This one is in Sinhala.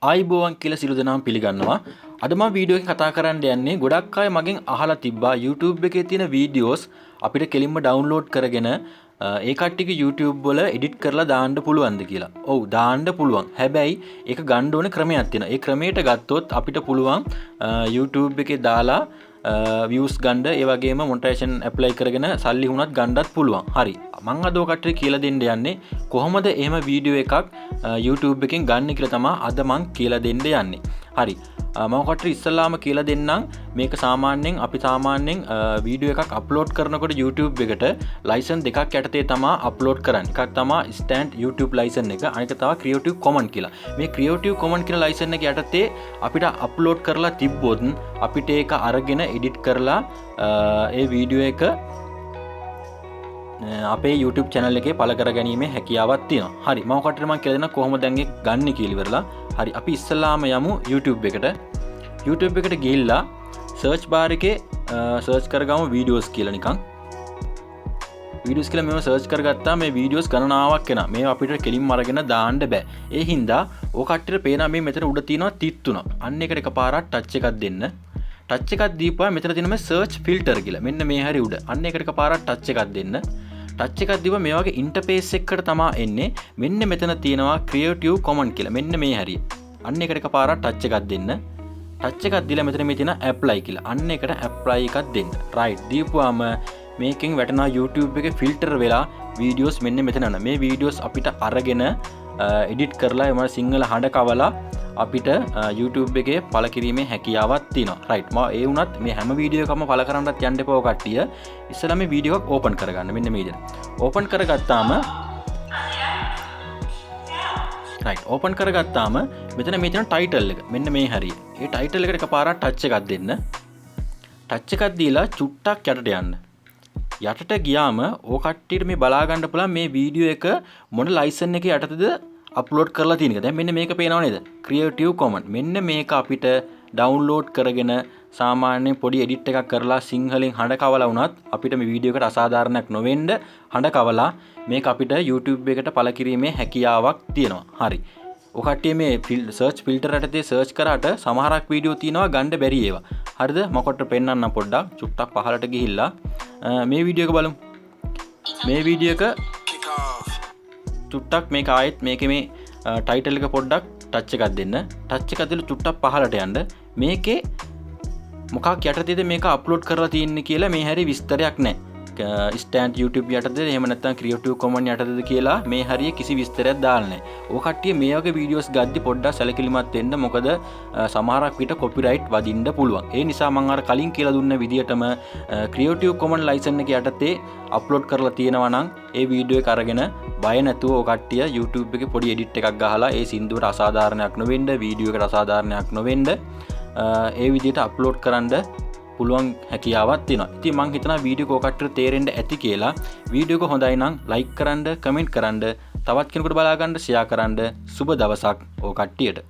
ආයිබෝවන් කියලා සියලු දෙනාම පිළිගන්නවා. අද මම වීඩියෝ එකකින් කතා කරන්න යන්නේ ගොඩක් අය මගෙන් අහලා තිබ්බා YouTube එකේ තියෙන වීඩියෝස් අපිට කෙලින්ම ඩවුන්ලෝඩ් කරගෙන ඒ කට්ටියගේ YouTube වල එඩිට් කරලා දාන්න පුළුවන්ද කියලා. ඔව් දාන්න පුළුවන්. හැබැයි ඒක ගන්න ඕනේ ක්‍රමයක් තියෙනවා. ඒ ක්‍රමයට ගත්තොත් අපිට පුළුවන් YouTube එකේ දාලා views ගන්න ඒ වගේම මොනිටයිසේෂන් ඇප්ලයි කරගෙන සල්ලි වුණත් ගන්නත් පුළුවන්. හරි. මම අද ඔය කට්ටියට කියලා දෙන්න යන්නේ කොහොමද එහෙම වීඩියෝ එකක් YouTube එකෙන් ගන්න කියලා තමයි අද මම කියලා දෙන්න යන්නේ. හරි. මම කට්ටියට ඉස්සල්ලාම කියලා දෙන්නම් මේක සාමාන්‍යයෙන් අපි සාමාන්‍යයෙන් වීඩියෝ එකක් අප්ලෝඩ් කරනකොට YouTube එකට ලයිසන් දෙකක් යටතේ තමයි අප්ලෝඩ් කරන්නේ. එකක් තමයි ස්ටෑන්ඩ් YouTube ලයිසන් එක, අනික තමයි Creative Commons කියලා. මේ Creative Commons කියන ලයිසන් එක යටතේ අපිට අප්ලෝඩ් කරලා තිබ්බොත් අපිට ඒක අරගෙන එඩිට් කරලා ඒ වීඩියෝ එක අපේ YouTube channel එකේ පළ කර ගැනීමේ හැකියාවක් තියෙනවා. හරි. මම කට්ටියට මම කියලා දෙන්නම් කොහොමද දැන් ඒක ගන්න කියලා ඉවරලා. හරි. අපි ඉස්සල්ලාම යමු YouTube එකට. YouTube එකට ගිහිල්ලා search bar එකේ search කරගමු videos කියලා නිකන්. videos කියලා මේව search කරගත්තා මේ videos ගණනාවක් එනවා. මේව අපිට කෙලින්ම අරගෙන දාන්න බෑ. ඒ හින්දා ඔය කට්ටියට පේනවා මේ මෙතන උඩ තියෙනවා තිත් තුනක්. අන්න එකට එකපාරක් ටච් එකක් දෙන්න. ටච් එකක් දීපුවා මෙතන තියෙන මේ search filter කියලා. මෙන්න මේ හැරි උඩ. අන්න එකට එකපාරක් ටච් එකක් දෙන්න. ටච් එකක් දීපුවා මේ වගේ ඉන්ටර්ෆේස් එකකට තමයි එන්නේ. මෙන්න මෙතන තියෙනවා Creative Commons කියලා. මෙන්න මේ හැරිය. අන්න එකට එකපාරක් ටච් එකක් දෙන්න. ටච් එකක් දීලා මෙතන මේ තියෙන apply කියලා. අන්න එකට apply එකක් දෙන්න. right. දීපුවාම මේකෙන් වැටෙනවා YouTube එකේ filter වෙලා videos මෙන්න මෙතන යනවා. මේ videos අපිට අරගෙන edit කරලා එම සිංහල හඬ කවලා අපිට YouTube එකේ පළ කිරීමේ හැකියාවක් තියෙනවා. right. මම ඒ වුණත් මේ හැම වීඩියෝ එකක්ම පළ කරන්නත් යන්න එපා කට්ටිය. ඉස්සෙල්ලා මේ වීඩියෝ එකක් ඕපන් කරගන්න. මෙන්න මේ විදිහට. ඕපන් කරගත්තාම right. ඕපන් කරගත්තාම මෙතන මේ තියෙන ටයිටල් එක. මෙන්න මේ හරිය. ඒ ටයිටල් එකට එකපාරක් ටච් එකක් දෙන්න. ටච් එකක් දීලා චුට්ටක් යටට යන්න. යටට ගියාම ඕ කට්ටියට මේ බලා ගන්න පුළුවන් මේ වීඩියෝ එක මොන ලයිසන් එකේ යටතේද අප්ලෝඩ් කරලා තියෙන එක. දැන් මෙන්න මේක පේනව නේද? Creative Commons. මෙන්න මේක අපිට ඩවුන්ලෝඩ් කරගෙන සාමාන්‍යයෙන් පොඩි එඩිට් එකක් කරලා සිංහලෙන් හඬ කවලා වුණත් අපිට මේ වීඩියෝ එකට අසාධාරණයක් නොවෙන්න හඬ කවලා මේක අපිට YouTube එකට පළ කිරීමේ හැකියාවක් තියෙනවා. හරි. ඔය කට්ටිය මේ search filter යටතේ search කරාට සමහරක් වීඩියෝ තියෙනවා ගන්න බැරි ඒවා. හරිද? මකට පෙන්නන්නම් පොඩ්ඩක්. චුට්ටක් පහලට ගිහිල්ලා මේ වීඩියෝ එක බලමු. මේ වීඩියෝ එක චුට්ටක් මේක ආයෙත් මේකේ මේ ටයිටල් එක පොඩ්ඩක් ටච් එකක් දෙන්න. ටච් එකක් දීලා චුට්ටක් පහලට යන්න. මේකේ මොකක් යටතේද මේක අප්ලෝඩ් කරලා තියෙන්නේ කියලා මේ හැරි විස්තරයක් නැහැ. ස්ටෑන්ඩ් YouTube යටතේද එහෙම නැත්නම් Creative Commons යටතේද කියලා මේ හරිය කිසි විස්තරයක් දාලා නැහැ. ඕක කට්ටිය මේ වගේ වීඩියෝස් ගද්දි පොඩ්ඩක් සැලකිලිමත් වෙන්න. මොකද සමහරක් විට කොපිරයිට් වදින්න පුළුවන්. ඒ නිසා මම අර කලින් කියලා දුන්න විදියටම Creative Commons ලයිසන් එක යටතේ අප්ලෝඩ් කරලා තියෙනවා නම් ඒ වීඩියෝ එක අරගෙන බය නැතුව ඕක කට්ටිය YouTube එකේ පොඩි එඩිට් එකක් ගහලා ඒ සින්දුවට අසාධාරණයක් නොවෙන්න, වීඩියෝ එකට අසාධාරණයක් නොවෙන්න ඒ විදිහට අප්ලෝඩ් කරන්න පුළුවන් හැකියාවක් තියෙනවා. ඉතින් මම හිතනවා වීඩියෝ එක ඔකට තේරෙන්න ඇති කියලා. වීඩියෝ එක හොඳයි නම් ලයික් කරන්න, කමෙන්ට් කරන්න, තවත් කෙනෙකුට බලා ගන්න ෂෙයා කරන්න. සුබ දවසක් ඕ කට්ටියට.